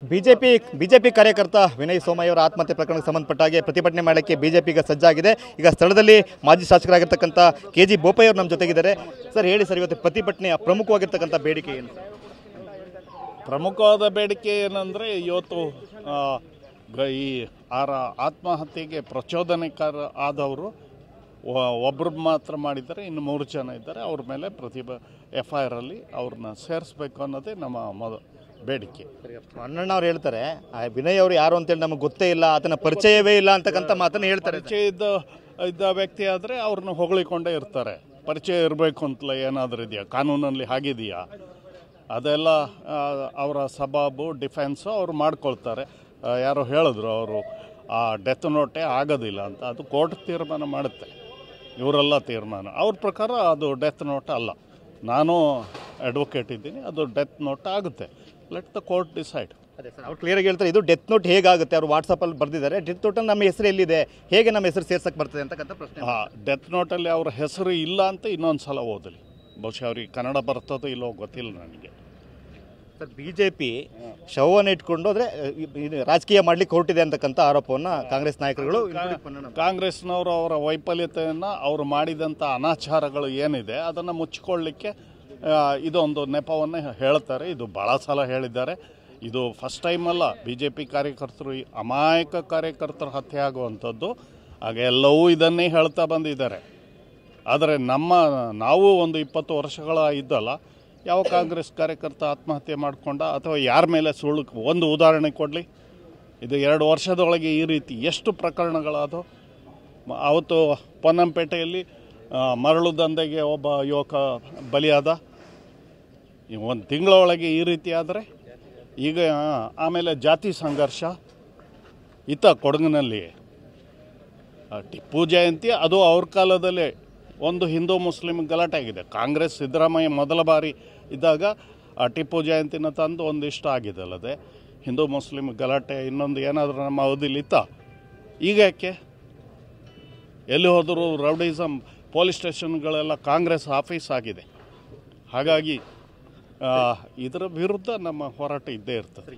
BJP ಕಾರ್ಯಕರ್ತ ವಿನಯ್ ಸೋಮಯ್ಯ ಅವರ ಆತ್ಮಹತ್ಯೆ ಪ್ರಕರಣಕ್ಕೆ ಸಂಬಂಧಪಟ್ಟ ಹಾಗೆ ಪ್ರತಿಭಟನೆ ಮಾಡಲಿಕ್ಕೆ ಬಿಜೆಪಿಗೆ ಸಜ್ಜಾಗಿದೆ. ಈಗ ಸ್ಥಳದಲ್ಲಿ ಮಾಜಿ ಶಾಸಕರಾಗಿರ್ತಕ್ಕಂಥ ಕೆಜಿ ಬೋಪಯ್ಯ ಅವರು ನಮ್ಮ ಜೊತೆಗಿದ್ದಾರೆ. ಸರ್ ಹೇಳಿ ಸರ್, ಇವತ್ತು ಪ್ರತಿಭಟನೆಯ ಪ್ರಮುಖವಾಗಿರ್ತಕ್ಕಂಥ ಬೇಡಿಕೆ ಏನು? ಪ್ರಮುಖವಾದ ಬೇಡಿಕೆ ಏನಂದರೆ ಇವತ್ತು ಈ ಆತ್ಮಹತ್ಯೆಗೆ ಪ್ರಚೋದನೆಕಾರ ಆದವರು ಒಬ್ಬರು ಮಾತ್ರ ಮಾಡಿದ್ದಾರೆ, ಇನ್ನು 3 ಜನ ಇದ್ದಾರೆ. ಅವ್ರ ಮೇಲೆ FIR ಅಲ್ಲಿ ಅವ್ರನ್ನ ಸೇರಿಸ್ಬೇಕು ಅನ್ನೋದೇ ನಮ್ಮ ಬೇಡಿಕೆ. ಅಣ್ಣಣ್ಣ ಅವ್ರು ಹೇಳ್ತಾರೆ ವಿನಯ್ ಅವರು ಯಾರು ಅಂತೇಳಿ ನಮಗೆ ಗೊತ್ತೇ ಇಲ್ಲ, ಆತನ ಪರಿಚಯವೇ ಇಲ್ಲ ಅಂತಕ್ಕಂಥ ಮಾತನ್ನು ಹೇಳ್ತಾರೆ. ಪರಿಚಯ ಇದ್ದ ವ್ಯಕ್ತಿ ಆದರೆ ಅವ್ರನ್ನ ಹೊಗಳಿಕೊಂಡೇ ಇರ್ತಾರೆ. ಪರಿಚಯ ಇರಬೇಕು ಅಂತಲೇ ಏನಾದರೂ ಇದೆಯಾ ಕಾನೂನಲ್ಲಿ? ಹಾಗಿದೆಯಾ? ಅದೆಲ್ಲ ಅವರ ಸಬಾಬು ಡಿಫೆನ್ಸು ಅವ್ರು ಮಾಡ್ಕೊಳ್ತಾರೆ. ಯಾರೋ ಹೇಳಿದ್ರು ಅವರು ಆ ಡೆತ್ ನೋಟೇ ಆಗೋದಿಲ್ಲ ಅಂತ. ಅದು ಕೋರ್ಟ್ ತೀರ್ಮಾನ ಮಾಡುತ್ತೆ, ಇವರೆಲ್ಲ ತೀರ್ಮಾನ. ಅವ್ರ ಪ್ರಕಾರ ಅದು ಡೆತ್ ನೋಟ್ ಅಲ್ಲ. ನಾನು ಅಡ್ವೊಕೇಟ್ ಇದ್ದೀನಿ, ಅದು ಡೆತ್ ನೋಟ್ ಆಗುತ್ತೆ. Let the court decide. ಅದೇ ಸರ್, ಅವ್ರು ಕ್ಲಿಯರಾಗಿ ಹೇಳ್ತಾರೆ ಇದು ಡೆತ್ ನೋಟ್ ಹೇಗಾಗುತ್ತೆ. ಅವರು ವಾಟ್ಸಪ್ಪಲ್ಲಿ ಬರೆದಿದ್ದಾರೆ, ಡೆತ್ ನೋಟಲ್ಲಿ ನಮ್ಮ ಹೆಸರು ಎಲ್ಲಿದೆ, ಹೇಗೆ ನಮ್ಮ ಹೆಸರು ಸೇರ್ಸಕ್ಕೆ ಬರ್ತದೆ ಅಂತಕ್ಕಂಥ ಪ್ರಶ್ನೆ. ಡೆತ್ ನೋಟಲ್ಲಿ ಅವ್ರ ಹೆಸರು ಇಲ್ಲ ಅಂತ ಇನ್ನೊಂದು ಸಲ ಓದಲಿ. ಬಹುಶಃ ಅವ್ರಿಗೆ ಕನ್ನಡ ಬರ್ತದೋ ಇಲ್ಲೋ ಗೊತ್ತಿಲ್ಲ ನನಗೆ. ಸರ್, ಬಿಜೆಪಿ ಶವವನ್ನು ಇಟ್ಕೊಂಡು ಅಂದರೆ ರಾಜಕೀಯ ಮಾಡಲಿಕ್ಕೆ ಹೊರಟಿದೆ ಅಂತಕ್ಕಂಥ ಆರೋಪವನ್ನು ಕಾಂಗ್ರೆಸ್ ನಾಯಕರುಗಳು, ಕಾಂಗ್ರೆಸ್ನವರು ಅವರ ವೈಫಲ್ಯತೆಯನ್ನು ಅವರು ಮಾಡಿದಂಥ ಅನಾಚಾರಗಳು ಏನಿದೆ ಅದನ್ನು ಮುಚ್ಚಿಕೊಳ್ಳಲಿಕ್ಕೆ ಇದೊಂದು ನೆಪವನ್ನು ಹೇಳ್ತಾರೆ. ಇದು ಭಾಳ ಸಲ ಹೇಳಿದ್ದಾರೆ. ಇದು ಫಸ್ಟ್ ಟೈಮ್ ಅಲ್ಲ. BJP ಕಾರ್ಯಕರ್ತರು, ಅಮಾಯಕ ಕಾರ್ಯಕರ್ತರು ಹತ್ಯೆ ಆಗುವಂಥದ್ದು. ಹಾಗೆ ಎಲ್ಲವೂ ಇದನ್ನೇ ಹೇಳ್ತಾ ಬಂದಿದ್ದಾರೆ. ಆದರೆ ನಾವು ಒಂದು 20 ವರ್ಷಗಳ ಇದ್ದಲ್ಲ, ಯಾವ ಕಾಂಗ್ರೆಸ್ ಕಾರ್ಯಕರ್ತ ಆತ್ಮಹತ್ಯೆ ಮಾಡಿಕೊಂಡ ಅಥವಾ ಯಾರ ಮೇಲೆ ಸುಳ್ಳು? ಒಂದು ಉದಾಹರಣೆ ಕೊಡಲಿ. ಇದು 2 ವರ್ಷದೊಳಗೆ ಈ ರೀತಿ ಎಷ್ಟು ಪ್ರಕರಣಗಳಾದವು? ಅವತ್ತು ಪೊನ್ನಂಪೇಟೆಯಲ್ಲಿ ಮರಳು ದಂಧೆಗೆ ಒಬ್ಬ ಯುವಕ ಬಲಿಯಾದ. ಒಂದು ತಿಂಗಳೊಳಗೆ ಈ ರೀತಿ ಆದರೆ ಈಗ ಆಮೇಲೆ ಜಾತಿ ಸಂಘರ್ಷ ಕೊಡಗಿನಲ್ಲಿ ಟಿಪ್ಪು ಜಯಂತಿ, ಅದು ಅವ್ರ ಕಾಲದಲ್ಲೇ ಒಂದು ಹಿಂದೂ ಮುಸ್ಲಿಂ ಗಲಾಟೆ ಆಗಿದೆ. ಕಾಂಗ್ರೆಸ್ ಸಿದ್ದರಾಮಯ್ಯ ಮೊದಲ ಬಾರಿ ಇದ್ದಾಗ ಟಿಪ್ಪು ಜಯಂತಿನ ತಂದು ಒಂದಿಷ್ಟು ಆಗಿದೆ. ಅಲ್ಲದೆ ಹಿಂದೂ ಮುಸ್ಲಿಂ ಗಲಾಟೆ ಇನ್ನೊಂದು ಏನಾದರೂ ನಮ್ಮ ಅವಧಿಲಿ ಇತ್ತ? ಈಗ ಯಾಕೆ ಎಲ್ಲಿ ಹೋದರೂ ರೌಡಿಸಮ್, ಪೊಲೀಸ್ ಸ್ಟೇಷನ್ಗಳೆಲ್ಲ ಕಾಂಗ್ರೆಸ್ ಆಫೀಸ್ ಆಗಿದೆ. ಹಾಗಾಗಿ ಇದರ ವಿರುದ್ಧ ನಮ್ಮ ಹೋರಾಟ ಇದ್ದೇ ಇರ್ತದೆ.